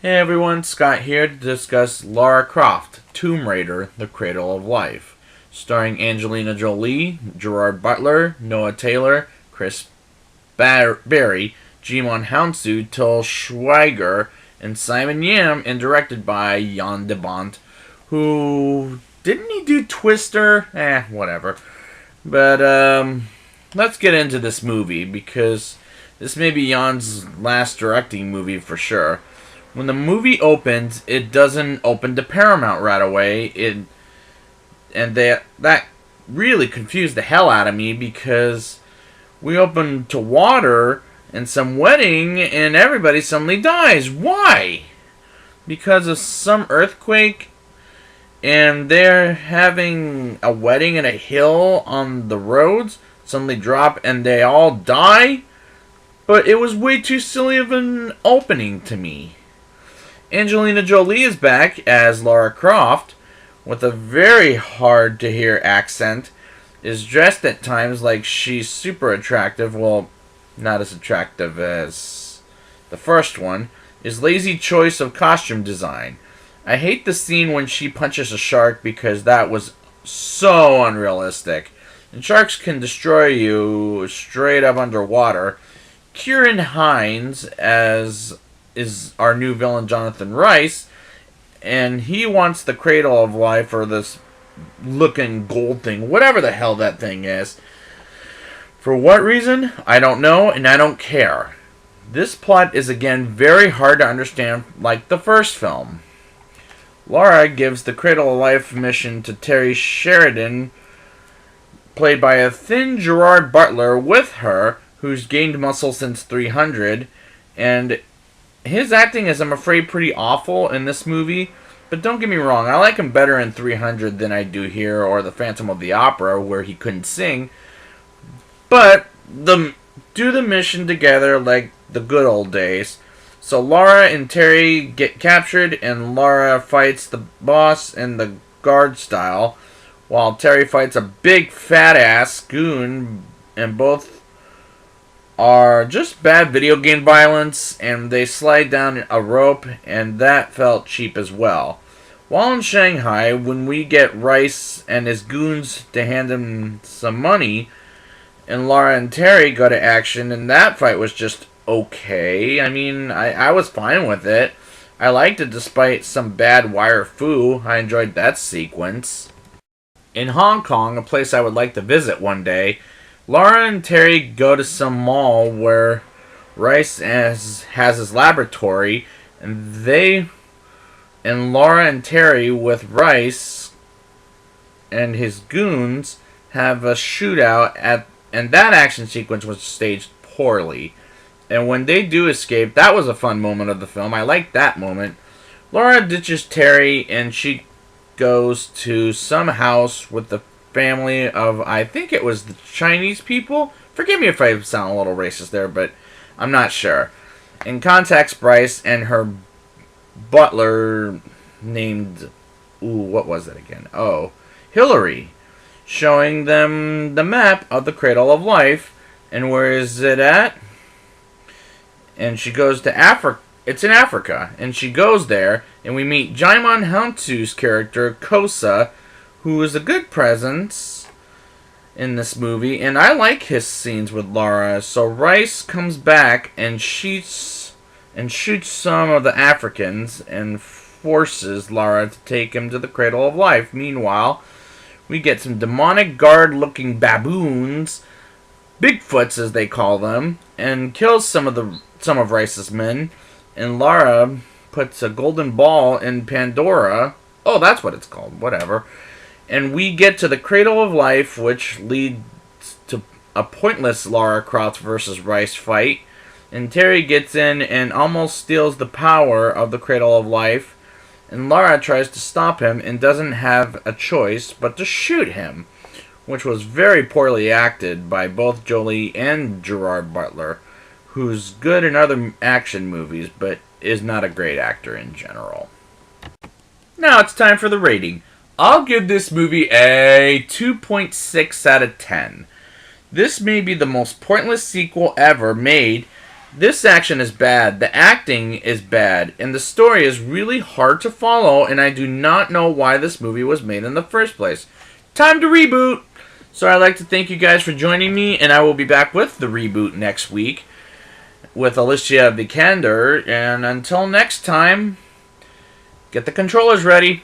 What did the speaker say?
Hey everyone, Scott here to discuss Lara Croft, Tomb Raider, The Cradle of Life, starring Angelina Jolie, Gerard Butler, Noah Taylor, Chris Berry, Jimon Hounsou, Till Schweiger, and Simon Yam, and directed by Jan de Bont, who didn't he do Twister? Whatever. But let's get into this movie because this may be Jan's last directing movie for sure. When the movie opens, it doesn't open to Paramount right away. That really confused the hell out of me because we open to water and some wedding and everybody suddenly dies. Why? Because of some earthquake and they're having a wedding in a hill on the roads, suddenly drop and they all die? But it was way too silly of an opening to me. Angelina Jolie is back as Lara Croft with a very hard to hear accent, is dressed at times like she's super attractive, well, not as attractive as the first one, is lazy choice of costume design. I hate the scene when she punches a shark because that was so unrealistic. And sharks can destroy you straight up underwater. Kieran Hines is our new villain Jonathan Rice, and he wants the Cradle of Life, or this looking gold thing, whatever the hell that thing is. For what reason? I don't know, and I don't care. This plot is again very hard to understand, like the first film. Lara gives the Cradle of Life mission to Terry Sheridan, played by a thin Gerard Butler, with her, who's gained muscle since 300, and his acting is, I'm afraid, pretty awful in this movie, but don't get me wrong, I like him better in 300 than I do here, or The Phantom of the Opera, where he couldn't sing. But do the mission together like the good old days. So Lara and Terry get captured, and Lara fights the boss in the guard style, while Terry fights a big fat-ass goon, and both are just bad video game violence, and they slide down a rope, and that felt cheap as well. While in Shanghai, when we get Rice and his goons to hand him some money, and Lara and Terry go to action, and that fight was just okay. I mean, I was fine with it. I liked it despite some bad wire fu. I enjoyed that sequence. In Hong Kong, a place I would like to visit one day, Lara and Terry go to some mall where Rice has his laboratory, and Lara and Terry with Rice and his goons have a shootout and that action sequence was staged poorly. And when they do escape, that was a fun moment of the film. I liked that moment. Lara ditches Terry and she goes to some house with the family of, I think it was the Chinese people. Forgive me if I sound a little racist there, but I'm not sure. And contacts Bryce and her butler named, what was it again? Oh, Hillary, showing them the map of the Cradle of Life. And where is it at? And she goes to Africa. It's in Africa. And she goes there, and we meet Jimon Hounsou's character, Kosa, who is a good presence in this movie, and I like his scenes with Lara. So Rice comes back and shoots some of the Africans and forces Lara to take him to the Cradle of Life. Meanwhile, we get some demonic guard-looking baboons, Bigfoots as they call them, and kills some of Rice's men. And Lara puts a golden ball in Pandora. Oh, that's what it's called. Whatever. And we get to the Cradle of Life, which leads to a pointless Lara Croft versus Rice fight. And Terry gets in and almost steals the power of the Cradle of Life. And Lara tries to stop him and doesn't have a choice but to shoot him, which was very poorly acted by both Jolie and Gerard Butler, who's good in other action movies, but is not a great actor in general. Now it's time for the rating. I'll give this movie a 2.6 out of 10. This may be the most pointless sequel ever made, This action is bad, the acting is bad, and the story is really hard to follow, and I do not know why this movie was made in the first place. Time to reboot! So I'd like to thank you guys for joining me, and I will be back with the reboot next week with Alicia Vikander, and until next time, get the controllers ready.